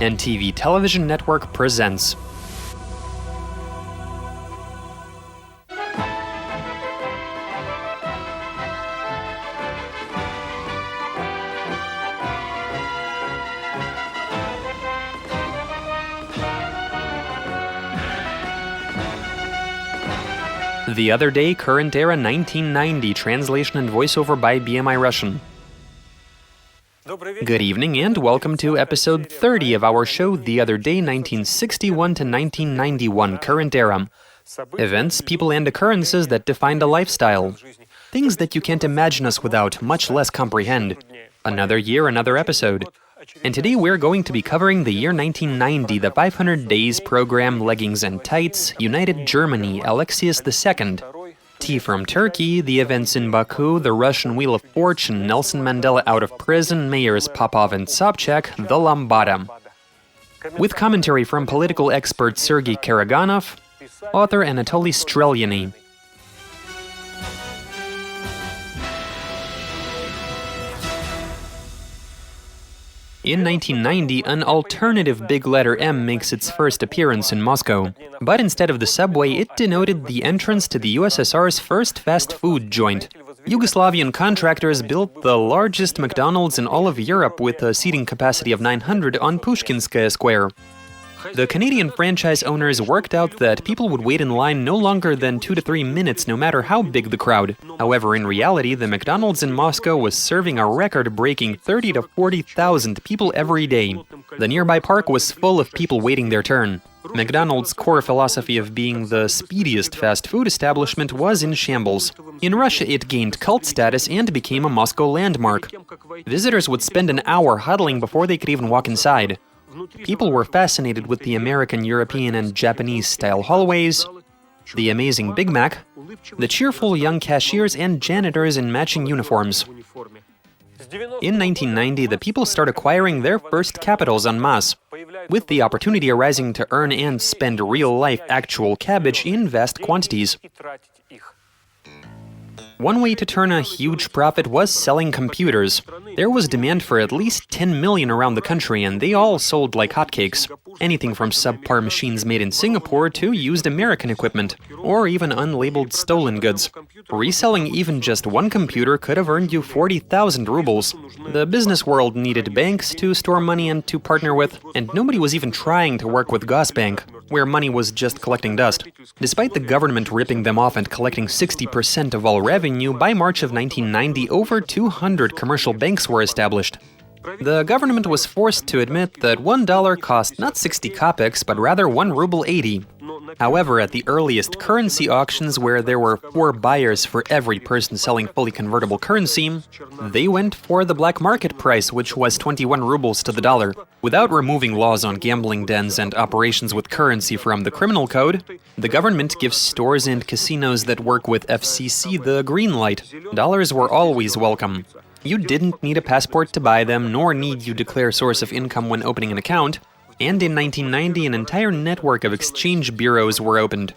NTV Television Network presents. The Other Day, Current Era 1990, translation and voiceover by BMI Russian. Good evening and welcome to episode 30 of our show The Other Day 1961 to 1991, Current Era. Events, people and occurrences that defined a lifestyle. Things that you can't imagine us without, much less comprehend. Another year, another episode. And today we're going to be covering the year 1990, the 500 Days program, Leggings and Tights, United Germany, Alexius II, Tea from Turkey, the events in Baku, the Russian Wheel of Fortune, Nelson Mandela out of prison, mayors Popov and Sobchak, the Lambada. With commentary from political expert Sergei Karaganov, author Anatoly Strelyany. In 1990, an alternative big letter M makes its first appearance in Moscow. But instead of the subway, it denoted the entrance to the USSR's first fast food joint. Yugoslavian contractors built the largest McDonald's in all of Europe with a seating capacity of 900 on Pushkinskaya Square. The Canadian franchise owners worked out that people would wait in line no longer than 2 to 3 minutes, no matter how big the crowd. However, in reality, the McDonald's in Moscow was serving a record-breaking 30 to 40,000 people every day. The nearby park was full of people waiting their turn. McDonald's core philosophy of being the speediest fast food establishment was in shambles. In Russia, it gained cult status and became a Moscow landmark. Visitors would spend an hour huddling before they could even walk inside. People were fascinated with the American, European, and Japanese-style hallways, the amazing Big Mac, the cheerful young cashiers and janitors in matching uniforms. In 1990, the people start acquiring their first capitals en masse, with the opportunity arising to earn and spend real-life actual cabbage in vast quantities. One way to turn a huge profit was selling computers. There was demand for at least 10 million around the country, and they all sold like hotcakes. Anything from subpar machines made in Singapore to used American equipment, or even unlabeled stolen goods. Reselling even just one computer could have earned you 40,000 rubles. The business world needed banks to store money and to partner with, and nobody was even trying to work with Gosbank, where money was just collecting dust. Despite the government ripping them off and collecting 60% of all revenue, by March of 1990, over 200 commercial banks were established. The government was forced to admit that $1 cost not 60 kopecks, but rather 1 ruble 80. However, at the earliest currency auctions, where there were 4 buyers for every person selling fully convertible currency, they went for the black market price, which was 21 rubles to the dollar. Without removing laws on gambling dens and operations with currency from the criminal code, the government gives stores and casinos that work with FCC the green light. Dollars were always welcome. You didn't need a passport to buy them, nor need you declare source of income when opening an account. And in 1990, an entire network of exchange bureaus were opened.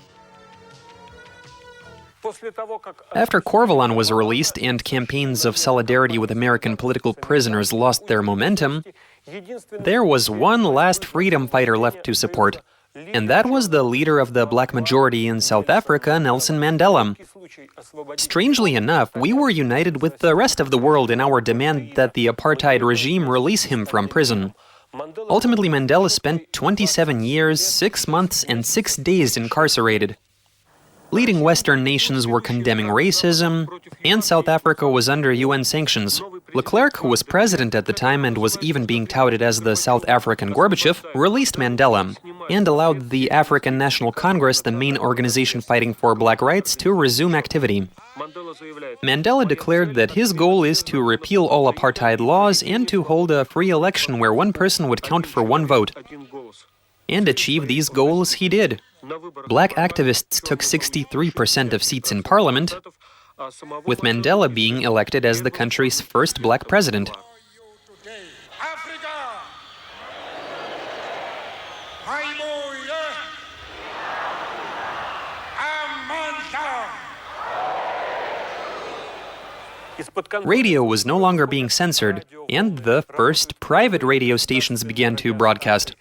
After Korvalon was released and campaigns of solidarity with American political prisoners lost their momentum, there was one last freedom fighter left to support. And that was the leader of the black majority in South Africa, Nelson Mandela. Strangely enough, we were united with the rest of the world in our demand that the apartheid regime release him from prison. Ultimately, Mandela spent 27 years, 6 months, and 6 days incarcerated. Leading Western nations were condemning racism, and South Africa was under UN sanctions. Leclerc, who was president at the time and was even being touted as the South African Gorbachev, released Mandela and allowed the African National Congress, the main organization fighting for black rights, to resume activity. Mandela declared that his goal is to repeal all apartheid laws and to hold a free election where one person would count for 1 vote. And achieve these goals he did. Black activists took 63% of seats in parliament, with Mandela being elected as the country's first black president. Radio was no longer being censored, and the first private radio stations began to broadcast.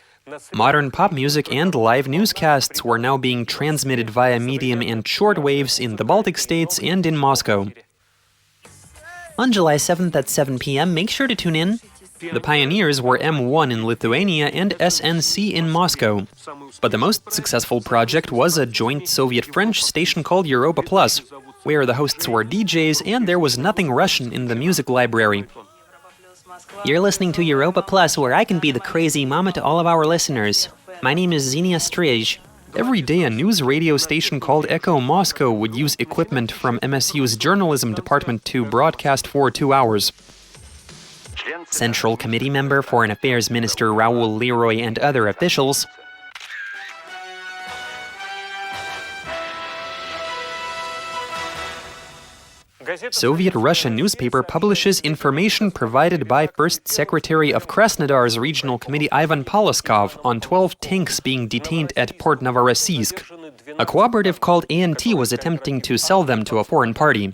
Modern pop music and live newscasts were now being transmitted via medium and short waves in the Baltic states and in Moscow. On July 7th at 7 p.m., make sure to tune in. The pioneers were M1 in Lithuania and SNC in Moscow. But the most successful project was a joint Soviet-French station called Europa Plus, where the hosts were DJs and there was nothing Russian in the music library. You're listening to Europa Plus, where I can be the crazy mama to all of our listeners. My name is Xenia Strij. Every day, a news radio station called Echo Moscow would use equipment from MSU's journalism department to broadcast for 2 hours. Central Committee member, Foreign Affairs Minister Raoul Leroy and other officials. Soviet Russian newspaper publishes information provided by First Secretary of Krasnodar's Regional Committee Ivan Poloskov on 12 tanks being detained at Port Novorossiysk. A cooperative called ANT was attempting to sell them to a foreign party.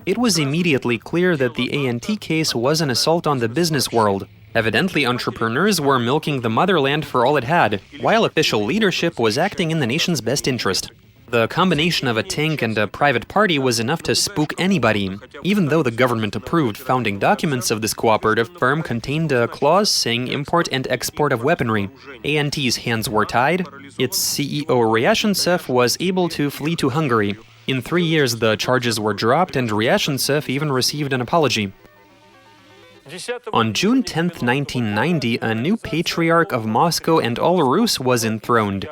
It was immediately clear that the ANT case was an assault on the business world. Evidently, entrepreneurs were milking the motherland for all it had, while official leadership was acting in the nation's best interest. The combination of a tank and a private party was enough to spook anybody, even though the government-approved founding documents of this cooperative firm contained a clause saying import and export of weaponry. ANT's hands were tied. Its CEO Ryashintsev was able to flee to Hungary. In 3 years, the charges were dropped and Ryashintsev even received an apology. On June 10, 1990, a new Patriarch of Moscow and all Rus was enthroned.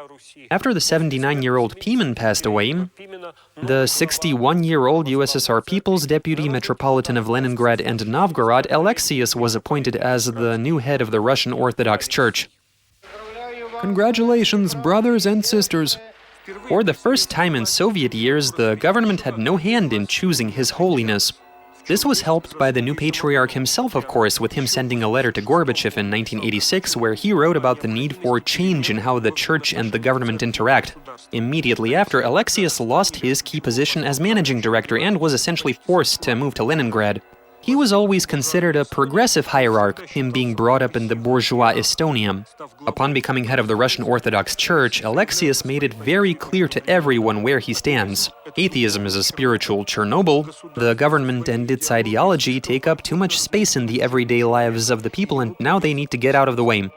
After the 79-year-old Pimen passed away, the 61-year-old USSR People's Deputy Metropolitan of Leningrad and Novgorod, Alexius, was appointed as the new head of the Russian Orthodox Church. Congratulations, brothers and sisters! For the first time in Soviet years, the government had no hand in choosing His Holiness. This was helped by the new patriarch himself, of course, with him sending a letter to Gorbachev in 1986 where he wrote about the need for change in how the church and the government interact. Immediately after, Alexius lost his key position as managing director and was essentially forced to move to Leningrad. He was always considered a progressive hierarch, him being brought up in the bourgeois Estonia. Upon becoming head of the Russian Orthodox Church, Alexius made it very clear to everyone where he stands. Atheism is a spiritual Chernobyl. The government and its ideology take up too much space in the everyday lives of the people, and now they need to get out of the way.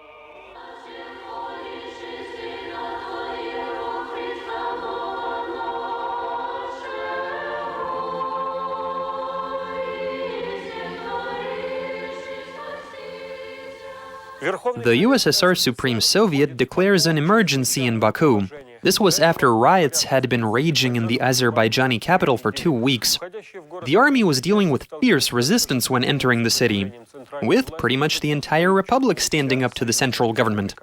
The USSR Supreme Soviet declares an emergency in Baku. This was after riots had been raging in the Azerbaijani capital for 2 weeks. The army was dealing with fierce resistance when entering the city, with pretty much the entire republic standing up to the central government.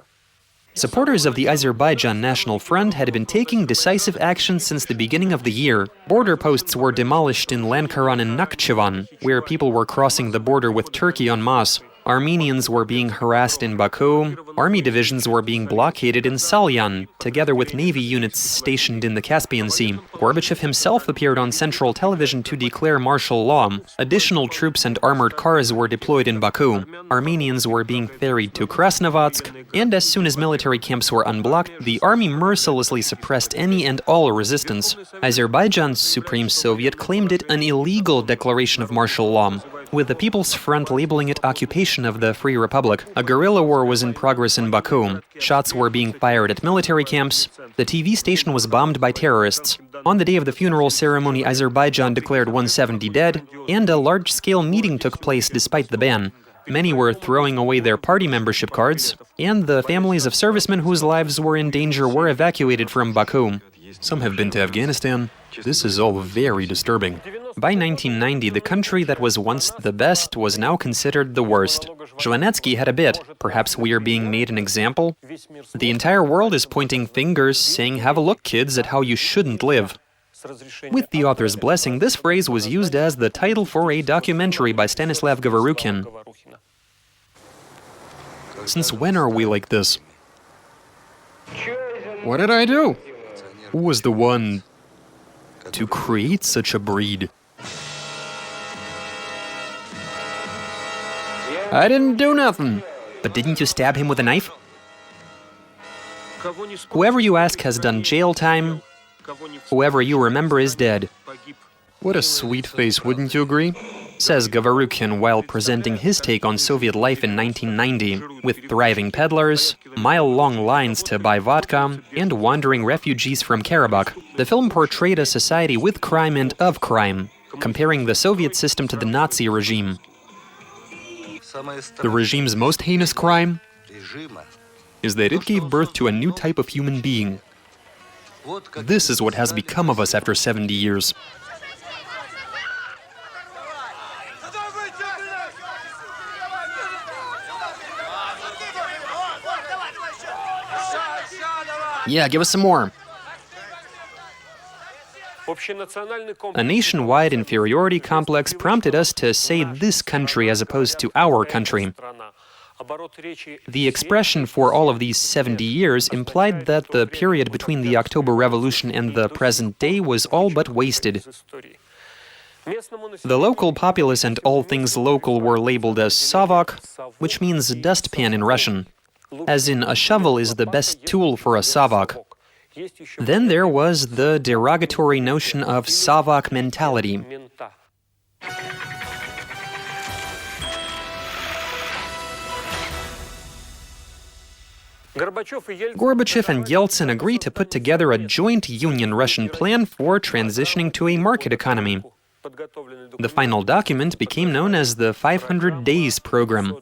Supporters of the Azerbaijan National Front had been taking decisive action since the beginning of the year. Border posts were demolished in Lankaran and Nakhchivan, where people were crossing the border with Turkey en masse. Armenians were being harassed in Baku, army divisions were being blockaded in Salyan, together with navy units stationed in the Caspian Sea. Gorbachev himself appeared on central television to declare martial law. Additional troops and armored cars were deployed in Baku. Armenians were being ferried to Krasnovodsk, and as soon as military camps were unblocked, the army mercilessly suppressed any and all resistance. Azerbaijan's Supreme Soviet claimed it an illegal declaration of martial law, with the People's Front labeling it occupation of the Free Republic. A guerrilla war was in progress in Baku. Shots were being fired at military camps. The TV station was bombed by terrorists. On the day of the funeral ceremony, Azerbaijan declared 170 dead, and a large-scale meeting took place despite the ban. Many were throwing away their party membership cards, and the families of servicemen whose lives were in danger were evacuated from Baku. Some have been to Afghanistan. This is all very disturbing. By 1990, the country that was once the best was now considered the worst. Zhvanetsky had a bit. Perhaps we are being made an example? The entire world is pointing fingers, saying, "Have a look, kids, at how you shouldn't live." With the author's blessing, this phrase was used as the title for a documentary by Stanislav Govorukhin. Since when are we like this? What did I do? Who was the one to create such a breed? I didn't do nothing. But didn't you stab him with a knife? Whoever you ask has done jail time. Whoever you remember is dead. What a sweet face, wouldn't you agree? Says Govorukhin while presenting his take on Soviet life in 1990, with thriving peddlers, mile-long lines to buy vodka, and wandering refugees from Karabakh. The film portrayed a society with crime and of crime, comparing the Soviet system to the Nazi regime. The regime's most heinous crime is that it gave birth to a new type of human being. This is what has become of us after 70 years. Yeah, give us some more. A nationwide inferiority complex prompted us to say this country as opposed to our country. The expression for all of these 70 years implied that the period between the October Revolution and the present day was all but wasted. The local populace and all things local were labeled as savak, which means dustpan in Russian, as in a shovel is the best tool for a savak. Then there was the derogatory notion of savak mentality. Gorbachev and Yeltsin agreed to put together a joint Union Russian plan for transitioning to a market economy. The final document became known as the 500 Days Program.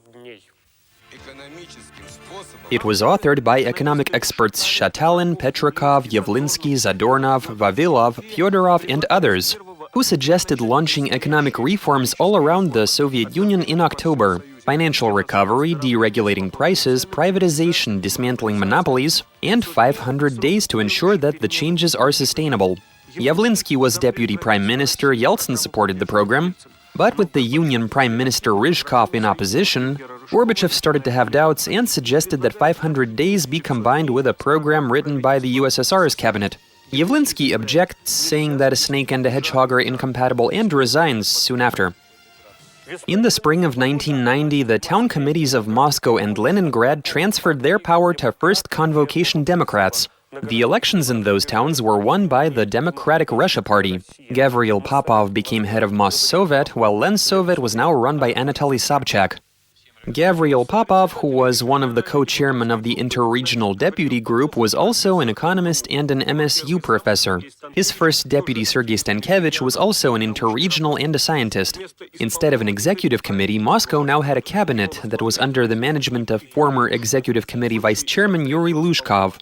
It was authored by economic experts Shatalin, Petrikov, Yavlinsky, Zadornov, Vavilov, Fyodorov, and others, who suggested launching economic reforms all around the Soviet Union in October. Financial recovery, deregulating prices, privatization, dismantling monopolies, and 500 days to ensure that the changes are sustainable. Yavlinsky was deputy prime minister, Yeltsin supported the program. But with the Union Prime Minister Ryzhkov in opposition, Gorbachev started to have doubts and suggested that 500 days be combined with a program written by the USSR's cabinet. Yavlinsky objects, saying that a snake and a hedgehog are incompatible, and resigns soon after. In the spring of 1990, the town committees of Moscow and Leningrad transferred their power to First Convocation Democrats. The elections in those towns were won by the Democratic Russia Party. Gavril Popov became head of Mossovet, while Lensovet was now run by Anatoly Sobchak. Gavril Popov, who was one of the co-chairmen of the Inter-Regional Deputy Group, was also an economist and an MSU professor. His first deputy, Sergei Stankevich, was also an inter-regional and a scientist. Instead of an executive committee, Moscow now had a cabinet that was under the management of former executive committee vice-chairman Yuri Lushkov.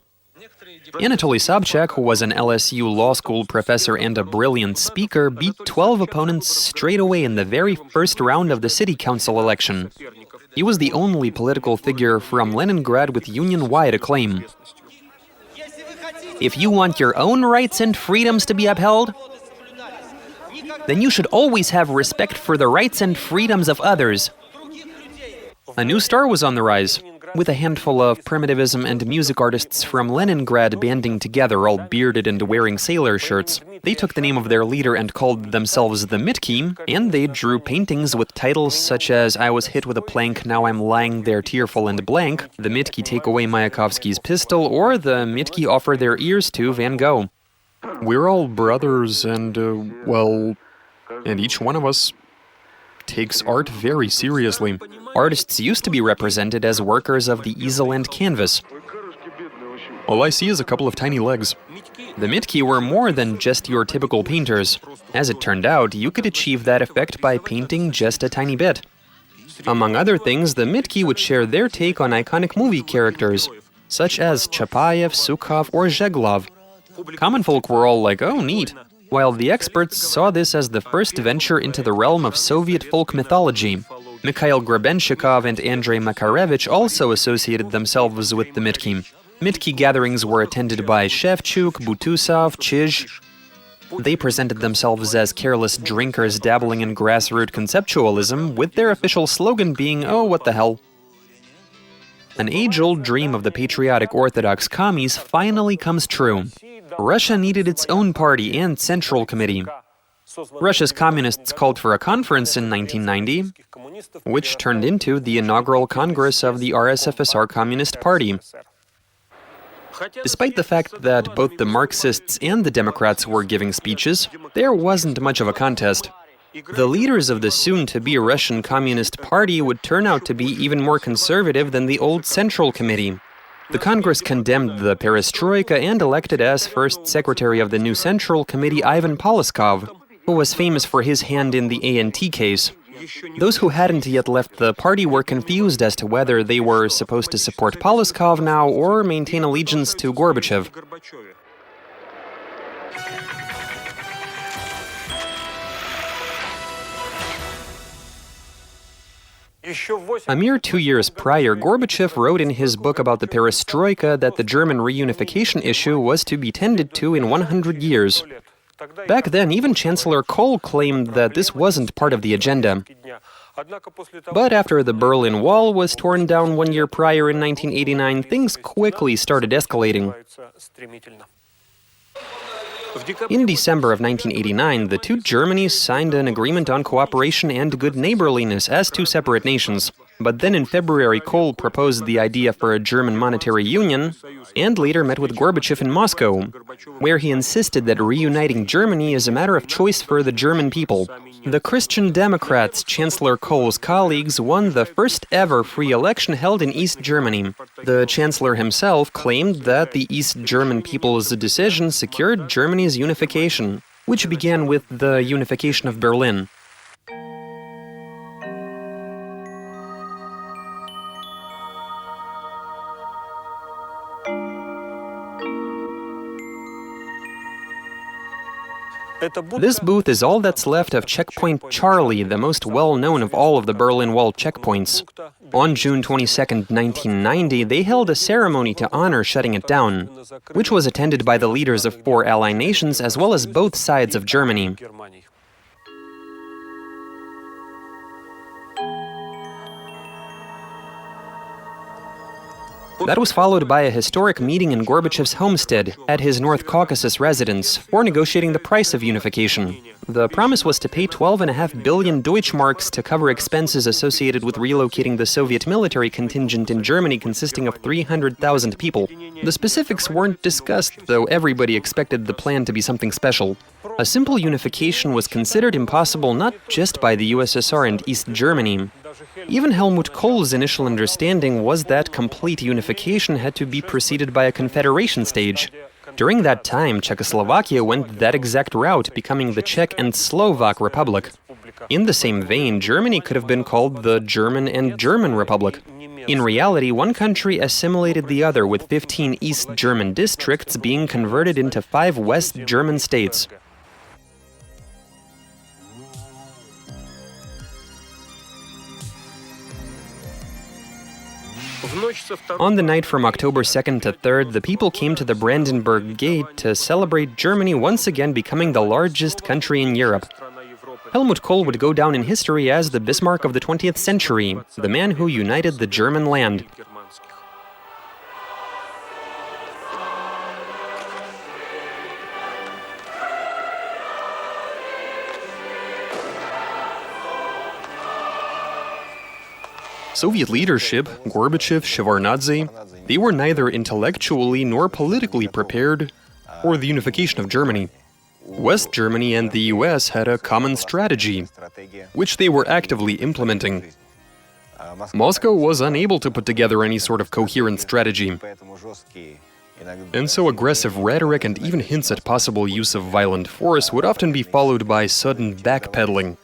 Anatoly Sobchak, who was an LSU law school professor and a brilliant speaker, beat 12 opponents straight away in the very first round of the city council election. He was the only political figure from Leningrad with union-wide acclaim. If you want your own rights and freedoms to be upheld, then you should always have respect for the rights and freedoms of others. A new star was on the rise, with a handful of primitivism and music artists from Leningrad banding together, all bearded and wearing sailor shirts. They took the name of their leader and called themselves the Mitki, and they drew paintings with titles such as "I was hit with a plank, now I'm lying there tearful and blank," "The Mitki take away Mayakovsky's pistol," or "The Mitki offer their ears to Van Gogh." We're all brothers and, and each one of us takes art very seriously. Artists used to be represented as workers of the easel and canvas. All I see is a couple of tiny legs. The Mitki were more than just your typical painters. As it turned out, you could achieve that effect by painting just a tiny bit. Among other things, the Mitki would share their take on iconic movie characters, such as Chapayev, Sukhov, or Zheglov. Common folk were all like, "Oh, neat," while the experts saw this as the first venture into the realm of Soviet folk mythology. Mikhail Grebenshchikov and Andrei Makarevich also associated themselves with the Mitki. Mitki gatherings were attended by Shevchuk, Butusov, Chizh. They presented themselves as careless drinkers dabbling in grassroots conceptualism, with their official slogan being, "Oh, what the hell." An age-old dream of the patriotic Orthodox commies finally comes true. Russia needed its own party and central committee. Russia's communists called for a conference in 1990, which turned into the inaugural Congress of the RSFSR Communist Party. Despite the fact that both the Marxists and the Democrats were giving speeches, there wasn't much of a contest. The leaders of the soon-to-be Russian Communist Party would turn out to be even more conservative than the old Central Committee. The Congress condemned the perestroika and elected as first secretary of the new Central Committee Ivan Poloskov, who was famous for his hand in the ANT case. Those who hadn't yet left the party were confused as to whether they were supposed to support Poloskov now or maintain allegiance to Gorbachev. A mere 2 years prior, Gorbachev wrote in his book about the perestroika that the German reunification issue was to be tended to in 100 years. Back then, even Chancellor Kohl claimed that this wasn't part of the agenda. But after the Berlin Wall was torn down 1 year prior in 1989, things quickly started escalating. In December of 1989, the two Germanys signed an agreement on cooperation and good neighborliness as two separate nations. But then in February, Kohl proposed the idea for a German monetary union, and later met with Gorbachev in Moscow, where he insisted that reuniting Germany is a matter of choice for the German people. The Christian Democrats, Chancellor Kohl's colleagues, won the first ever free election held in East Germany. The Chancellor himself claimed that the East German people's decision secured Germany's unification, which began with the unification of Berlin. This booth is all that's left of Checkpoint Charlie, the most well-known of all of the Berlin Wall checkpoints. On June 22, 1990, they held a ceremony to honor shutting it down, which was attended by the leaders of 4 ally nations as well as both sides of Germany. That was followed by a historic meeting in Gorbachev's homestead, at his North Caucasus residence, for negotiating the price of unification. The promise was to pay 12.5 billion Deutschmarks to cover expenses associated with relocating the Soviet military contingent in Germany consisting of 300,000 people. The specifics weren't discussed, though everybody expected the plan to be something special. A simple unification was considered impossible not just by the USSR and East Germany. Even Helmut Kohl's initial understanding was that complete unification had to be preceded by a confederation stage. During that time, Czechoslovakia went that exact route, becoming the Czech and Slovak Republic. In the same vein, Germany could have been called the German and German Republic. In reality, one country assimilated the other, with 15 East German districts being converted into 5 West German states. On the night from October 2nd to 3rd, the people came to the Brandenburg Gate to celebrate Germany once again becoming the largest country in Europe. Helmut Kohl would go down in history as the Bismarck of the 20th century, the man who united the German land. Soviet leadership, Gorbachev, Shevardnadze, they were neither intellectually nor politically prepared for the unification of Germany. West Germany and the US had a common strategy, which they were actively implementing. Moscow was unable to put together any sort of coherent strategy. And so aggressive rhetoric and even hints at possible use of violent force would often be followed by sudden backpedaling.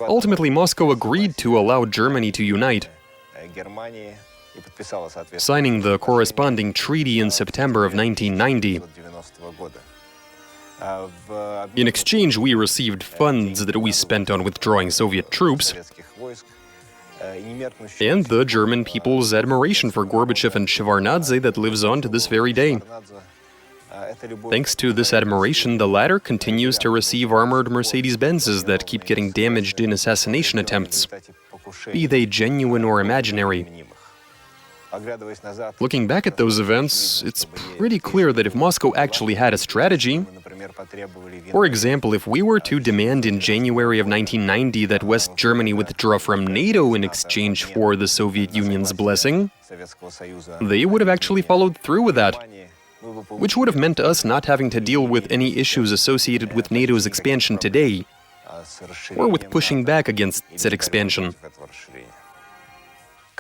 Ultimately, Moscow agreed to allow Germany to unite, signing the corresponding treaty in September of 1990. In exchange, we received funds that we spent on withdrawing Soviet troops, and the German people's admiration for Gorbachev and Shevardnadze that lives on to this very day. Thanks to this admiration, the latter continues to receive armored Mercedes-Benzes that keep getting damaged in assassination attempts, be they genuine or imaginary. Looking back at those events, it's pretty clear that if Moscow actually had a strategy, for example, if we were to demand in January of 1990 that West Germany withdraw from NATO in exchange for the Soviet Union's blessing, they would have actually followed through with that, which would have meant us not having to deal with any issues associated with NATO's expansion today, or with pushing back against said expansion.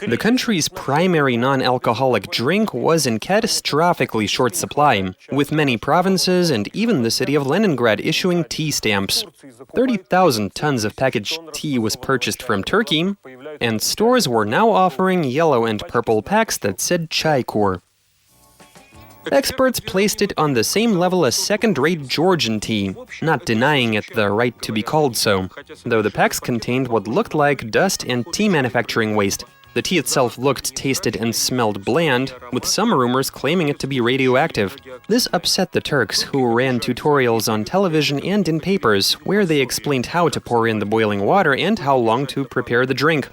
The country's primary non-alcoholic drink was in catastrophically short supply, with many provinces and even the city of Leningrad issuing tea stamps. 30,000 tons of packaged tea was purchased from Turkey, and stores were now offering yellow and purple packs that said Chai Kur. Experts placed it on the same level as second-rate Georgian tea, not denying it the right to be called so, though the packs contained what looked like dust and tea manufacturing waste. The tea itself looked, tasted, and smelled bland, with some rumors claiming it to be radioactive. This upset the Turks, who ran tutorials on television and in papers, where they explained how to pour in the boiling water and how long to prepare the drink.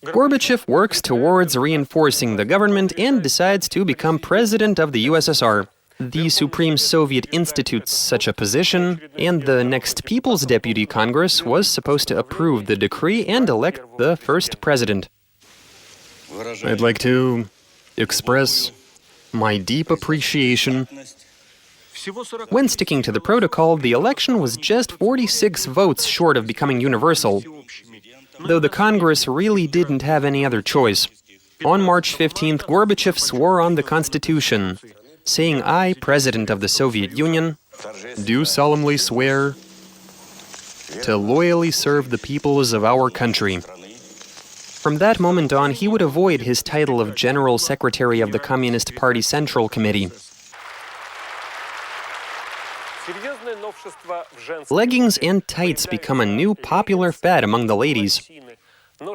Gorbachev works towards reinforcing the government and decides to become president of the USSR. The Supreme Soviet institutes such a position, and the next People's Deputy Congress was supposed to approve the decree and elect the first president. I'd like to express my deep appreciation. When sticking to the protocol, the election was just 46 votes short of becoming universal, though the Congress really didn't have any other choice. On March 15th, Gorbachev swore on the Constitution, saying, "I, President of the Soviet Union, do solemnly swear to loyally serve the peoples of our country." From that moment on, he would avoid his title of General Secretary of the Communist Party Central Committee. Leggings and tights become a new popular fad among the ladies.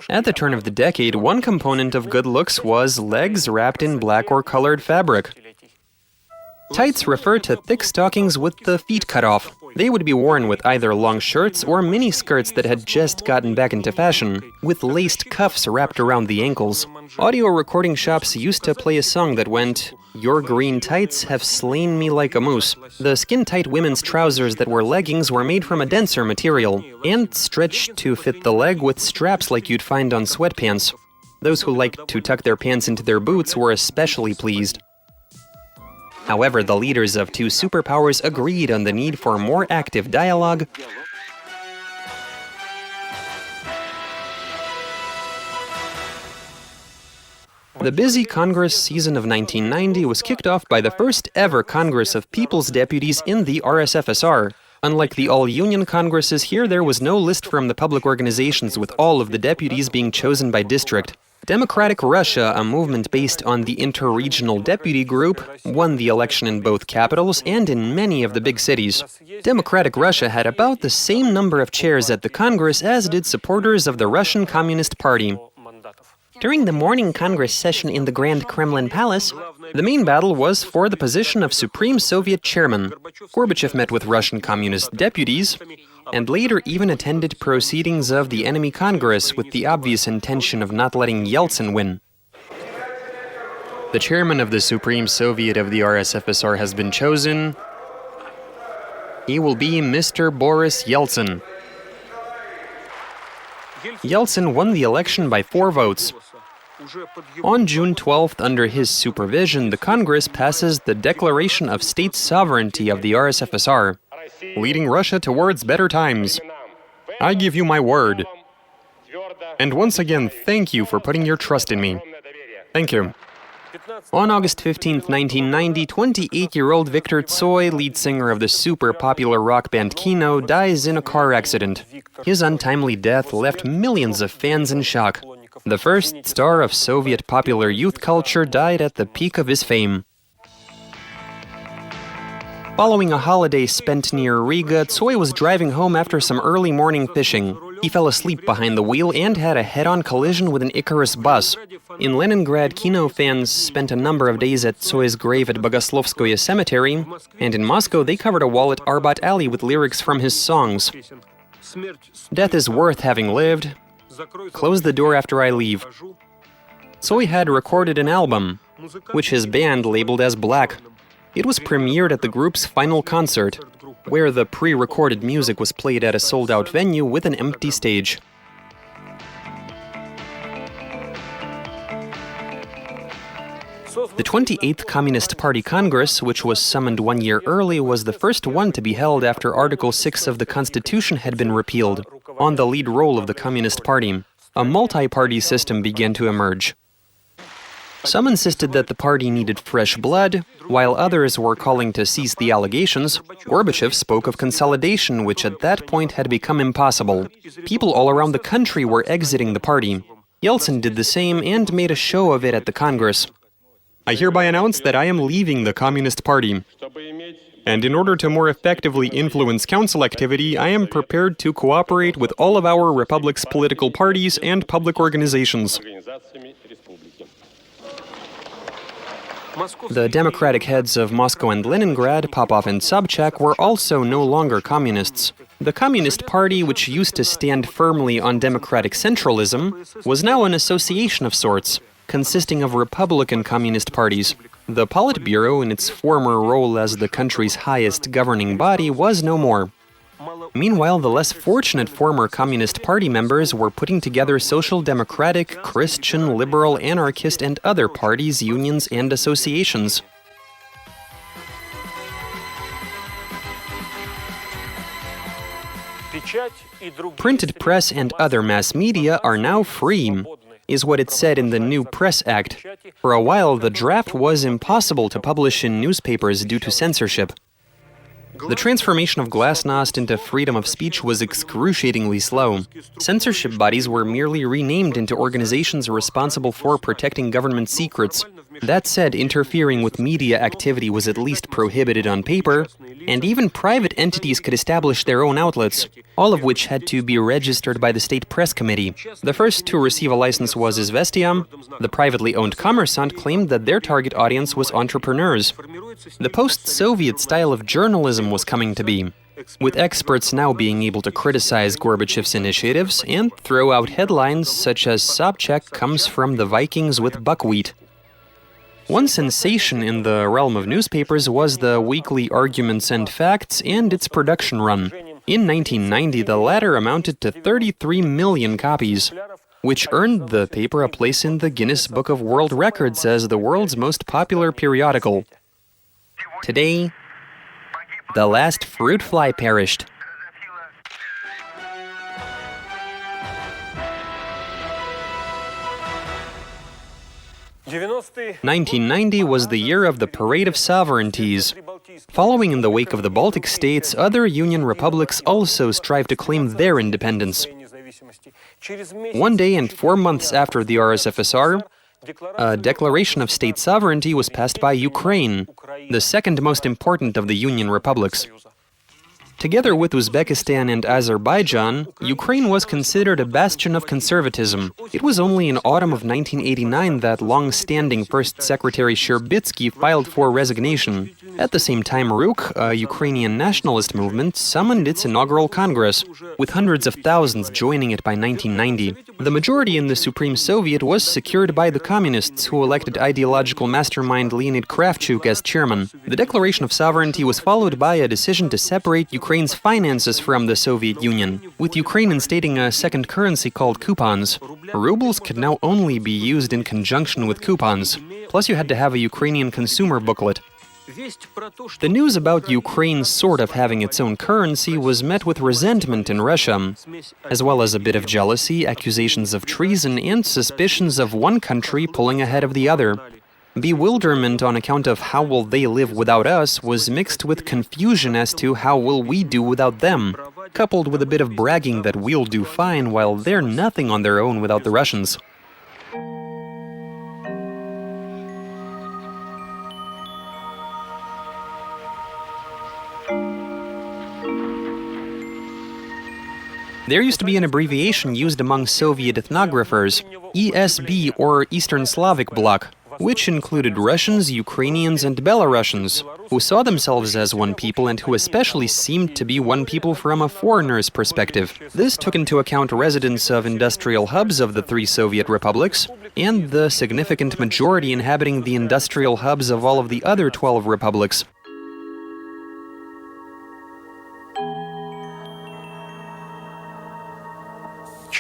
At the turn of the decade, one component of good looks was legs wrapped in black or colored fabric. Tights refer to thick stockings with the feet cut off. They would be worn with either long shirts or mini skirts that had just gotten back into fashion, with laced cuffs wrapped around the ankles. Audio recording shops used to play a song that went, "Your green tights have slain me like a moose." The skin-tight women's trousers that were leggings were made from a denser material, and stretched to fit the leg with straps like you'd find on sweatpants. Those who liked to tuck their pants into their boots were especially pleased. However, the leaders of two superpowers agreed on the need for more active dialogue The busy Congress season of 1990 was kicked off by the first ever Congress of People's Deputies in the RSFSR. Unlike the all-union congresses here, there was no list from the public organizations with all of the deputies being chosen by district. Democratic Russia, a movement based on the Interregional Deputy Group, won the election in both capitals and in many of the big cities. Democratic Russia had about the same number of chairs at the Congress as did supporters of the Russian Communist Party. During the morning Congress session in the Grand Kremlin Palace, the main battle was for the position of Supreme Soviet Chairman. Gorbachev met with Russian Communist deputies, and later even attended proceedings of the enemy Congress with the obvious intention of not letting Yeltsin win. The chairman of the Supreme Soviet of the RSFSR has been chosen. He will be Mr. Boris Yeltsin. Yeltsin won the election by 4 votes. On June 12th, under his supervision, the Congress passes the Declaration of State Sovereignty of the RSFSR, leading Russia towards better times. I give you my word. And once again, thank you for putting your trust in me. Thank you. On August 15, 1990, 28-year-old Viktor Tsoi, lead singer of the super-popular rock band Kino, dies in a car accident. His untimely death left millions of fans in shock. The first star of Soviet popular youth culture died at the peak of his fame. Following a holiday spent near Riga, Tsoi was driving home after some early morning fishing. He fell asleep behind the wheel and had a head-on collision with an Icarus bus. In Leningrad, Kino fans spent a number of days at Tsoi's grave at Bogoslovskoye Cemetery, and in Moscow they covered a wall at Arbat Alley with lyrics from his songs. "Death is worth having lived. Close the door after I leave." Tsoi had recorded an album, which his band labeled as Black. It was premiered at the group's final concert, where the pre-recorded music was played at a sold-out venue with an empty stage. The 28th Communist Party Congress, which was summoned 1 year early, was the first one to be held after Article 6 of the Constitution had been repealed. On the lead role of the Communist Party, a multi-party system began to emerge. Some insisted that the party needed fresh blood, while others were calling to cease the allegations. Gorbachev spoke of consolidation, which at that point had become impossible. People all around the country were exiting the party. Yeltsin did the same and made a show of it at the Congress. I hereby announce that I am leaving the Communist Party. And in order to more effectively influence council activity, I am prepared to cooperate with all of our republic's political parties and public organizations. The democratic heads of Moscow and Leningrad, Popov and Sobchak, were also no longer communists. The Communist Party, which used to stand firmly on democratic centralism, was now an association of sorts, consisting of Republican communist parties. The Politburo, in its former role as the country's highest governing body, was no more. Meanwhile, the less fortunate former Communist Party members were putting together social democratic, Christian, liberal, anarchist, and other parties, unions, and associations. Printed press and other mass media are now free, is what it said in the new Press Act. For a while, the draft was impossible to publish in newspapers due to censorship. The transformation of glasnost into freedom of speech was excruciatingly slow. Censorship bodies were merely renamed into organizations responsible for protecting government secrets. That said, interfering with media activity was at least prohibited on paper, and even private entities could establish their own outlets, all of which had to be registered by the State Press Committee. The first to receive a license was Izvestia. The privately owned Kommersant claimed that their target audience was entrepreneurs. The post-Soviet style of journalism was coming to be, with experts now being able to criticize Gorbachev's initiatives and throw out headlines such as "Sobchak comes from the Vikings with buckwheat." One sensation in the realm of newspapers was the weekly Arguments and Facts and its production run. In 1990, the latter amounted to 33 million copies, which earned the paper a place in the Guinness Book of World Records as the world's most popular periodical. Today, the last fruit fly perished. 1990 was the year of the Parade of Sovereignties. Following in the wake of the Baltic states, other Union republics also strive to claim their independence. 1 day and 4 months after the RSFSR, a declaration of state sovereignty was passed by Ukraine, the second most important of the Union republics. Together with Uzbekistan and Azerbaijan, Ukraine was considered a bastion of conservatism. It was only in autumn of 1989 that long-standing First Secretary Sherbitsky filed for resignation. At the same time, Rukh, a Ukrainian nationalist movement, summoned its inaugural Congress, with hundreds of thousands joining it by 1990. The majority in the Supreme Soviet was secured by the Communists, who elected ideological mastermind Leonid Kravchuk as chairman. The declaration of sovereignty was followed by a decision to separate Ukraine's finances from the Soviet Union, with Ukraine instating a second currency called coupons. Rubles could now only be used in conjunction with coupons. Plus, you had to have a Ukrainian consumer booklet. The news about Ukraine sort of having its own currency was met with resentment in Russia, as well as a bit of jealousy, accusations of treason, and suspicions of one country pulling ahead of the other. Bewilderment on account of how will they live without us was mixed with confusion as to how will we do without them, coupled with a bit of bragging that we'll do fine while they're nothing on their own without the Russians. There used to be an abbreviation used among Soviet ethnographers, ESB or Eastern Slavic Bloc, which included Russians, Ukrainians, and Belarusians, who saw themselves as one people and who especially seemed to be one people from a foreigner's perspective. This took into account residents of industrial hubs of the three Soviet republics, and the significant majority inhabiting the industrial hubs of all of the other 12 republics.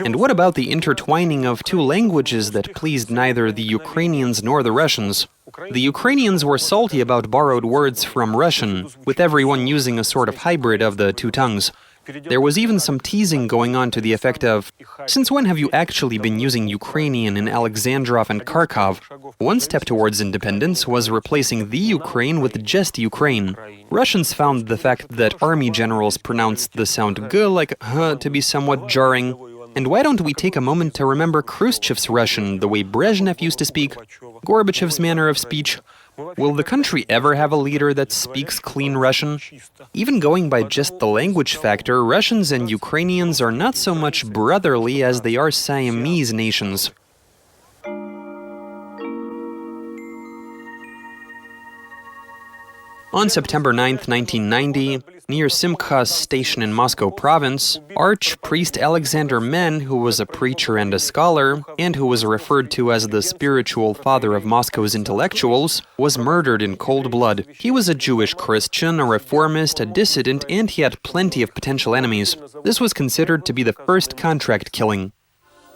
And what about the intertwining of two languages that pleased neither the Ukrainians nor the Russians? The Ukrainians were salty about borrowed words from Russian, with everyone using a sort of hybrid of the two tongues. There was even some teasing going on to the effect of, "Since when have you actually been using Ukrainian in Alexandrov and Kharkov?" One step towards independence was replacing the Ukraine with just Ukraine. Russians found the fact that army generals pronounced the sound g like h to be somewhat jarring. And why don't we take a moment to remember Khrushchev's Russian, the way Brezhnev used to speak, Gorbachev's manner of speech? Will the country ever have a leader that speaks clean Russian? Even going by just the language factor, Russians and Ukrainians are not so much brotherly as they are Siamese nations. On September 9, 1990, near Simkha's station in Moscow province, Archpriest Alexander Men, who was a preacher and a scholar, and who was referred to as the spiritual father of Moscow's intellectuals, was murdered in cold blood. He was a Jewish Christian, a reformist, a dissident, and he had plenty of potential enemies. This was considered to be the first contract killing.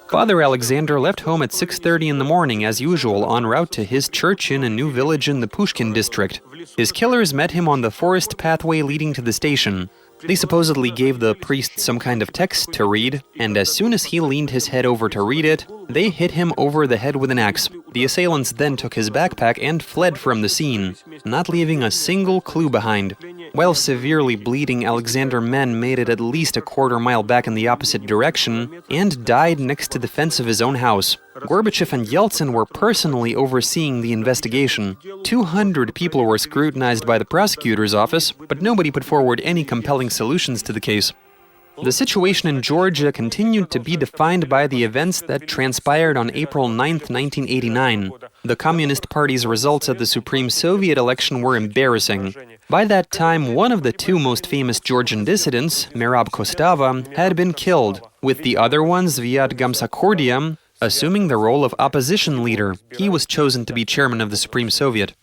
Father Alexander left home at 6:30 in the morning, as usual, en route to his church in a new village in the Pushkin district. His killers met him on the forest pathway leading to the station. They supposedly gave the priest some kind of text to read, and as soon as he leaned his head over to read it, they hit him over the head with an axe. The assailants then took his backpack and fled from the scene, not leaving a single clue behind. While severely bleeding, Alexander Men made it at least a quarter-mile back in the opposite direction and died next to the fence of his own house. Gorbachev and Yeltsin were personally overseeing the investigation. 200 people were scrutinized by the prosecutor's office, but nobody put forward any compelling solutions to the case. The situation in Georgia continued to be defined by the events that transpired on April 9, 1989. The Communist Party's results at the Supreme Soviet election were embarrassing. By that time, one of the two most famous Georgian dissidents, Merab Kostava, had been killed, with the other one, Zviad Gamsakhurdia, assuming the role of opposition leader. He was chosen to be chairman of the Supreme Soviet.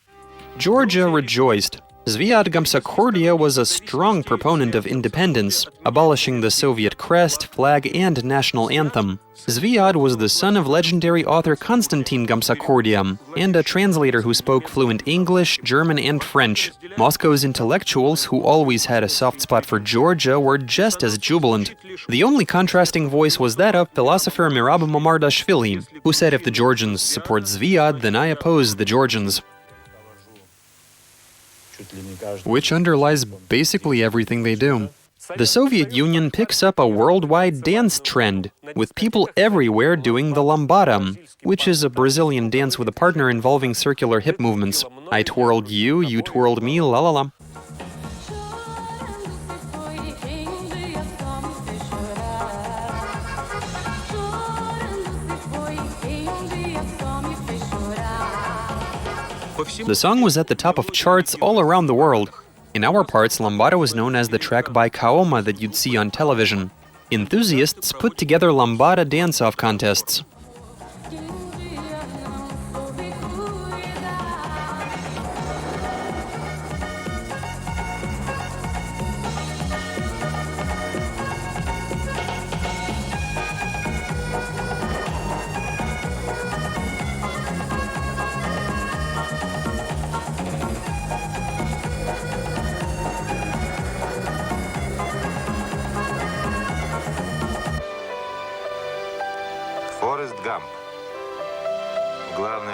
Georgia rejoiced. Zviad Gamsakhurdia was a strong proponent of independence, abolishing the Soviet crest, flag, and national anthem. Zviad was the son of legendary author Konstantin Gamsakhurdia and a translator who spoke fluent English, German, and French. Moscow's intellectuals, who always had a soft spot for Georgia, were just as jubilant. The only contrasting voice was that of philosopher Merab Mamardashvili, who said, "If the Georgians support Zviad, then I oppose the Georgians." Which underlies basically everything they do. The Soviet Union picks up a worldwide dance trend, with people everywhere doing the Lambada, which is a Brazilian dance with a partner involving circular hip movements. I twirled you, you twirled me, la la la. The song was at the top of charts all around the world. In our parts, Lambada was known as the track by Kaoma that you'd see on television. Enthusiasts put together Lambada dance-off contests.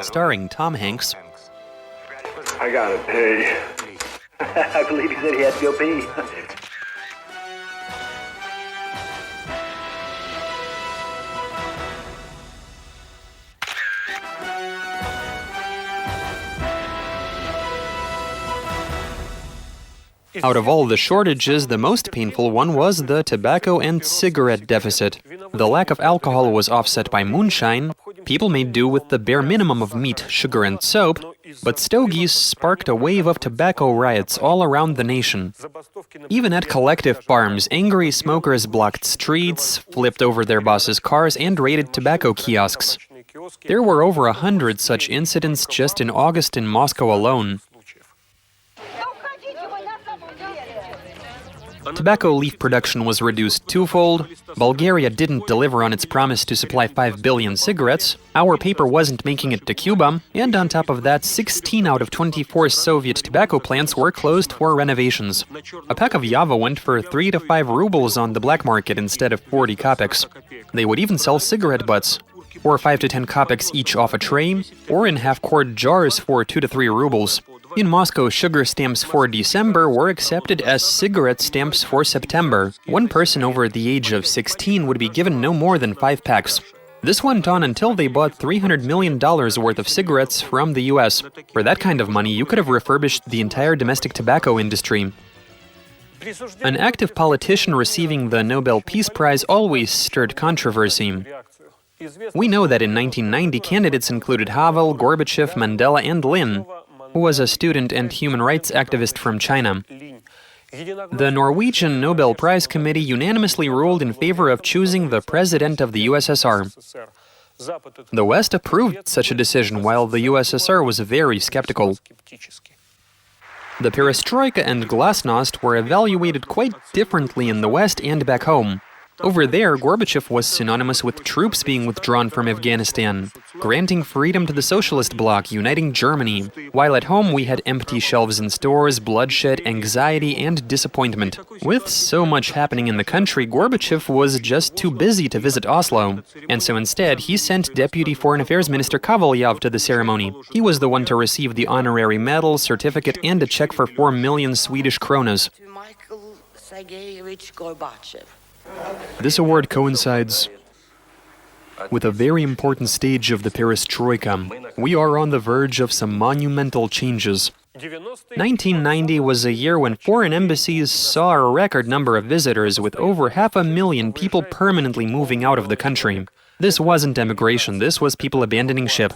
Starring Tom Hanks. I got it. Hey. I believe he said he had to go pee. Out of all the shortages, the most painful one was the tobacco and cigarette deficit. The lack of alcohol was offset by moonshine. People made do with the bare minimum of meat, sugar, and soap, but stogies sparked a wave of tobacco riots all around the nation. Even at collective farms, angry smokers blocked streets, flipped over their bosses' cars, and raided tobacco kiosks. There were over 100 such incidents just in August in Moscow alone. Tobacco leaf production was reduced twofold, Bulgaria didn't deliver on its promise to supply 5 billion cigarettes, our paper wasn't making it to Cuba, and on top of that, 16 out of 24 Soviet tobacco plants were closed for renovations. A pack of Yava went for 3 to 5 rubles on the black market instead of 40 kopecks. They would even sell cigarette butts, or 5 to 10 kopecks each off a tray, or in half-quart jars for 2 to 3 rubles. In Moscow, sugar stamps for December were accepted as cigarette stamps for September. One person over the age of 16 would be given no more than 5 packs. This went on until they bought $300 million worth of cigarettes from the US. For that kind of money, you could have refurbished the entire domestic tobacco industry. An active politician receiving the Nobel Peace Prize always stirred controversy. We know that in 1990, candidates included Havel, Gorbachev, Mandela, and Lin, who was a student and human rights activist from China. The Norwegian Nobel Prize Committee unanimously ruled in favor of choosing the president of the USSR. The West approved such a decision, while the USSR was very skeptical. The perestroika and glasnost were evaluated quite differently in the West and back home. Over there, Gorbachev was synonymous with troops being withdrawn from Afghanistan, granting freedom to the socialist bloc, uniting Germany, while at home we had empty shelves in stores, bloodshed, anxiety, and disappointment. With so much happening in the country, Gorbachev was just too busy to visit Oslo, and so instead he sent Deputy Foreign Affairs Minister Kovalyev to the ceremony. He was the one to receive the honorary medal, certificate, and a check for 4 million Swedish kronas. This award coincides with a very important stage of the perestroika. We are on the verge of some monumental changes. 1990 was a year when foreign embassies saw a record number of visitors, with over 500,000 people permanently moving out of the country. This wasn't emigration, this was people abandoning ship.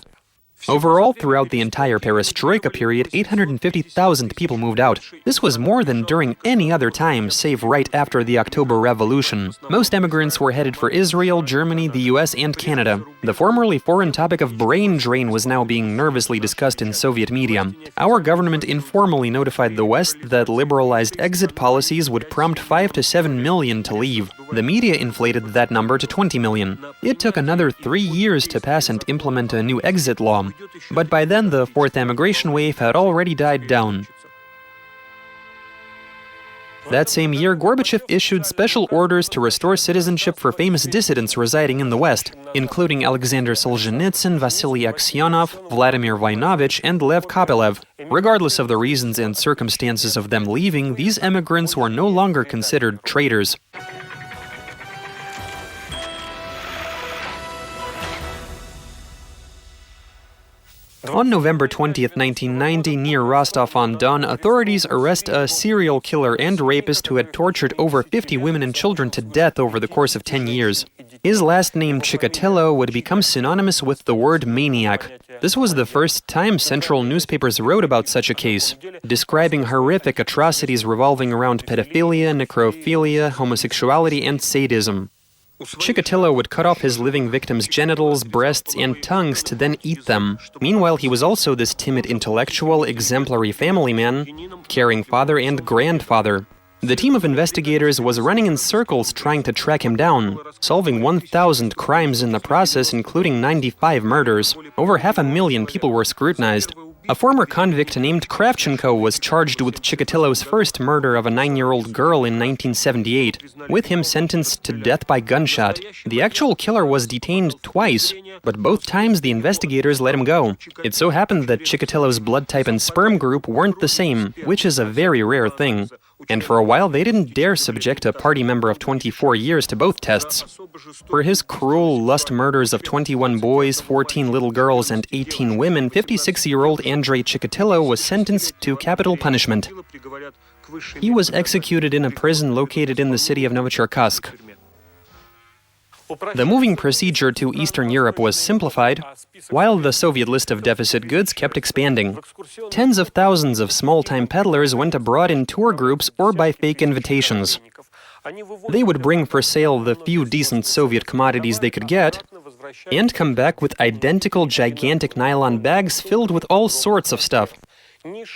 Overall, throughout the entire perestroika period, 850,000 people moved out. This was more than during any other time, save right after the October Revolution. Most emigrants were headed for Israel, Germany, the US, and Canada. The formerly foreign topic of brain drain was now being nervously discussed in Soviet media. Our government informally notified the West that liberalized exit policies would prompt 5 to 7 million to leave. The media inflated that number to 20 million. It took another 3 years to pass and implement a new exit law. But by then, the fourth emigration wave had already died down. That same year, Gorbachev issued special orders to restore citizenship for famous dissidents residing in the West, including Alexander Solzhenitsyn, Vasily Aksyonov, Vladimir Voinovich, and Lev Kapelev. Regardless of the reasons and circumstances of them leaving, these emigrants were no longer considered traitors. On November 20th, 1990, near Rostov-on-Don, authorities arrest a serial killer and rapist who had tortured over 50 women and children to death over the course of 10 years. His last name, Chikatilo, would become synonymous with the word maniac. This was the first time central newspapers wrote about such a case, describing horrific atrocities revolving around pedophilia, necrophilia, homosexuality, and sadism. Chikatilo would cut off his living victims' genitals, breasts, and tongues to then eat them. Meanwhile, he was also this timid intellectual, exemplary family man, caring father and grandfather. The team of investigators was running in circles trying to track him down, solving 1,000 crimes in the process, including 95 murders. Over 500,000 people were scrutinized. A former convict named Kravchenko was charged with Chikatilo's first murder of a 9-year-old girl in 1978, with him sentenced to death by gunshot. The actual killer was detained twice, but both times the investigators let him go. It so happened that Chikatilo's blood type and sperm group weren't the same, which is a very rare thing. And for a while, they didn't dare subject a party member of 24 years to both tests. For his cruel lust murders of 21 boys, 14 little girls, and 18 women, 56-year-old Andrei Chikatilo was sentenced to capital punishment. He was executed in a prison located in the city of Novocherkassk. The moving procedure to Eastern Europe was simplified, while the Soviet list of deficit goods kept expanding. Tens of thousands of small-time peddlers went abroad in tour groups or by fake invitations. They would bring for sale the few decent Soviet commodities they could get, and come back with identical gigantic nylon bags filled with all sorts of stuff.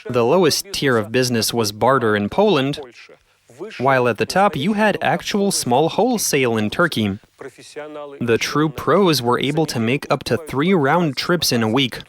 The lowest tier of business was barter in Poland, while at the top you had actual small wholesale in Turkey. The true pros were able to make up to 3 round trips in a week.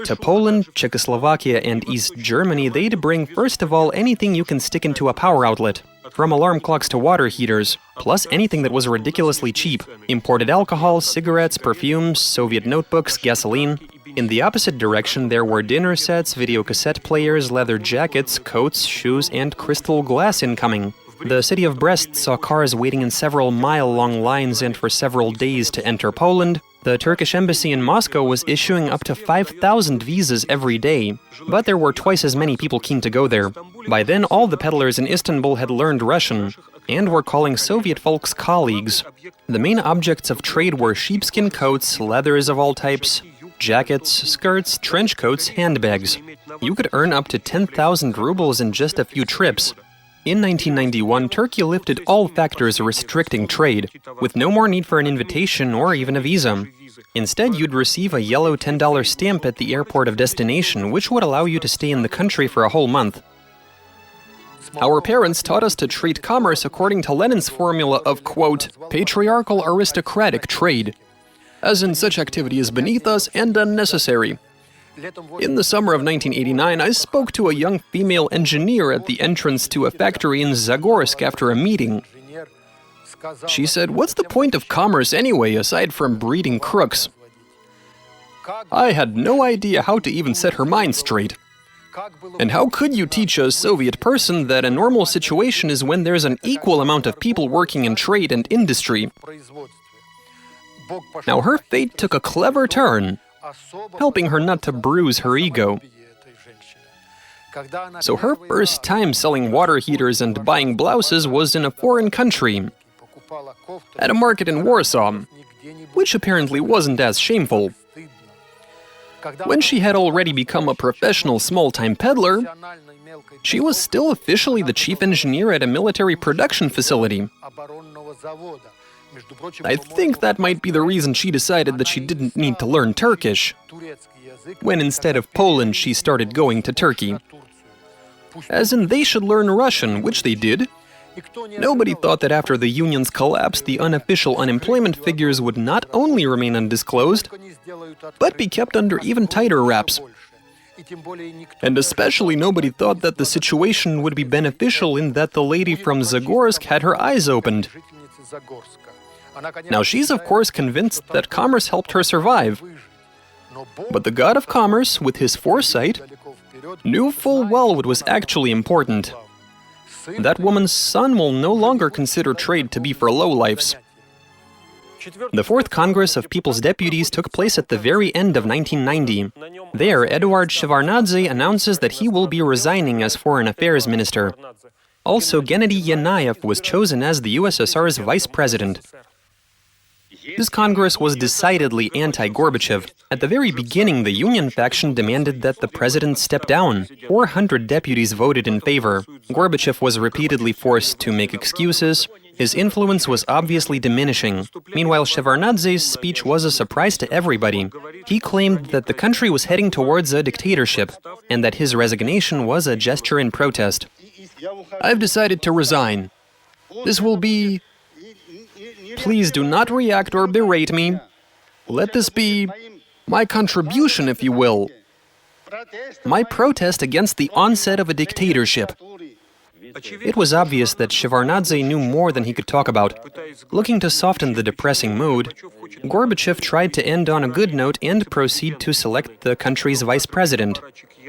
To Poland, Czechoslovakia, and East Germany, they'd bring first of all anything you can stick into a power outlet, from alarm clocks to water heaters, plus anything that was ridiculously cheap: imported alcohol, cigarettes, perfumes, Soviet notebooks, gasoline. In the opposite direction, there were dinner sets, videocassette players, leather jackets, coats, shoes, and crystal glass incoming. The city of Brest saw cars waiting in several mile-long lines and for several days to enter Poland. The Turkish embassy in Moscow was issuing up to 5,000 visas every day, but there were twice as many people keen to go there. By then, all the peddlers in Istanbul had learned Russian and were calling Soviet folks colleagues. The main objects of trade were sheepskin coats, leathers of all types, jackets, skirts, trench coats, handbags. You could earn up to 10,000 rubles in just a few trips. In 1991, Turkey lifted all factors restricting trade, with no more need for an invitation or even a visa. Instead, you'd receive a yellow $10 stamp at the airport of destination, which would allow you to stay in the country for a whole month. Our parents taught us to treat commerce according to Lenin's formula of, quote, patriarchal aristocratic trade, as in such activity is beneath us and unnecessary. In the summer of 1989, I spoke to a young female engineer at the entrance to a factory in Zagorsk after a meeting. She said, "What's the point of commerce anyway, aside from breeding crooks?" I had no idea how to even set her mind straight. And how could you teach a Soviet person that a normal situation is when there's an equal amount of people working in trade and industry? Now her fate took a clever turn, helping her not to bruise her ego. So her first time selling water heaters and buying blouses was in a foreign country, at a market in Warsaw, which apparently wasn't as shameful. When she had already become a professional small-time peddler, she was still officially the chief engineer at a military production facility. I think that might be the reason she decided that she didn't need to learn Turkish, when instead of Poland she started going to Turkey. As in, they should learn Russian, which they did. Nobody thought that after the Union's collapse, the unofficial unemployment figures would not only remain undisclosed, but be kept under even tighter wraps. And especially nobody thought that the situation would be beneficial in that the lady from Zagorsk had her eyes opened. Now she's of course convinced that commerce helped her survive. But the god of commerce, with his foresight, knew full well what was actually important. That woman's son will no longer consider trade to be for lowlifes. The Fourth Congress of People's Deputies took place at the very end of 1990. There, Eduard Shevardnadze announces that he will be resigning as Foreign Affairs Minister. Also, Gennady Yanayev was chosen as the USSR's vice president. This Congress was decidedly anti-Gorbachev. At the very beginning, the Union faction demanded that the president step down. 400 deputies voted in favor. Gorbachev was repeatedly forced to make excuses. His influence was obviously diminishing. Meanwhile, Shevardnadze's speech was a surprise to everybody. He claimed that the country was heading towards a dictatorship, and that his resignation was a gesture in protest. "I've decided to resign. This will be... Please do not react or berate me. Let this be my contribution, if you will. My protest against the onset of a dictatorship." It was obvious that Shevardnadze knew more than he could talk about. Looking to soften the depressing mood, Gorbachev tried to end on a good note and proceed to select the country's vice president.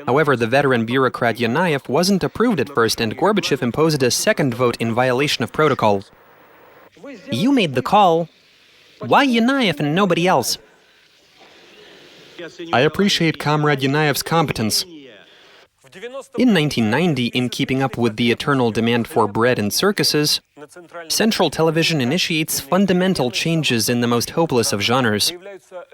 However, the veteran bureaucrat Yanayev wasn't approved at first, and Gorbachev imposed a second vote in violation of protocol. You made the call. Why Yanayev and nobody else? I appreciate Comrade Yanayev's competence. In 1990, in keeping up with the eternal demand for bread and circuses, Central Television initiates fundamental changes in the most hopeless of genres.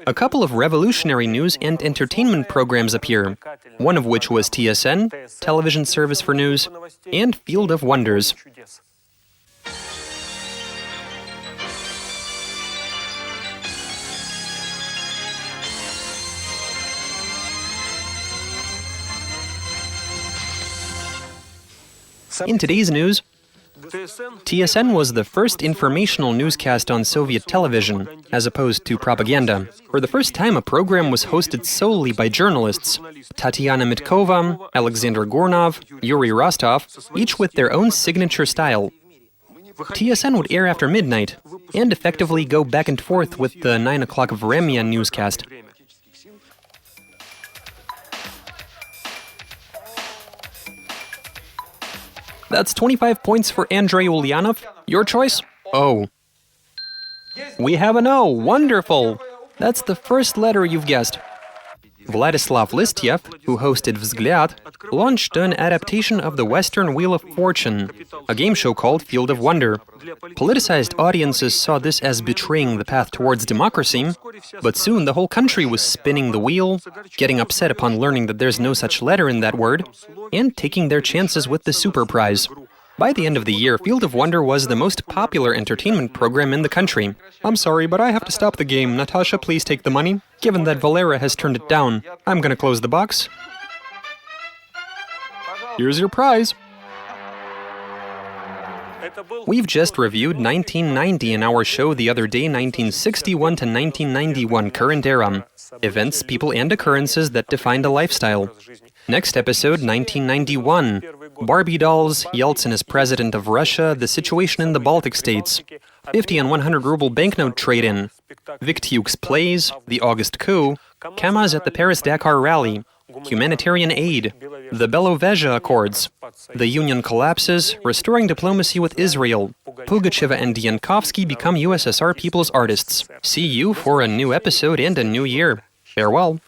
A couple of revolutionary news and entertainment programs appear, one of which was TSN, Television Service for News, and Field of Wonders. In today's news, TSN was the first informational newscast on Soviet television, as opposed to propaganda. For the first time, a program was hosted solely by journalists. Tatiana Mitkova, Alexander Gornov, Yuri Rostov, each with their own signature style. TSN would air after midnight, and effectively go back and forth with the 9 o'clock Vremya newscast. That's 25 points for Andrei Ulyanov. Your choice? O. We have an O. Wonderful! That's the first letter you've guessed. Vladislav Listyev, who hosted Vzglyad, launched an adaptation of the Western Wheel of Fortune, a game show called Field of Wonder. Politicized audiences saw this as betraying the path towards democracy, but soon the whole country was spinning the wheel, getting upset upon learning that there's no such letter in that word, and taking their chances with the super prize. By the end of the year, Field of Wonder was the most popular entertainment program in the country. I'm sorry, but I have to stop the game. Natasha, please take the money. Given that Valera has turned it down, I'm gonna close the box. Here's your prize. We've just reviewed 1990 in our show the other day, 1961 to 1991, current era. Events, people, and occurrences that defined a lifestyle. Next episode, 1991. Barbie dolls, Yeltsin as president of Russia, the situation in the Baltic states. 50 and 100 ruble banknote trade-in. Viktyuk's plays, the August coup, Kamaz at the Paris-Dakar rally. Humanitarian aid, the Belovezha Accords, the Union collapses, restoring diplomacy with Israel. Pugacheva and Yankovsky become USSR people's artists. See you for a new episode and a new year. Farewell.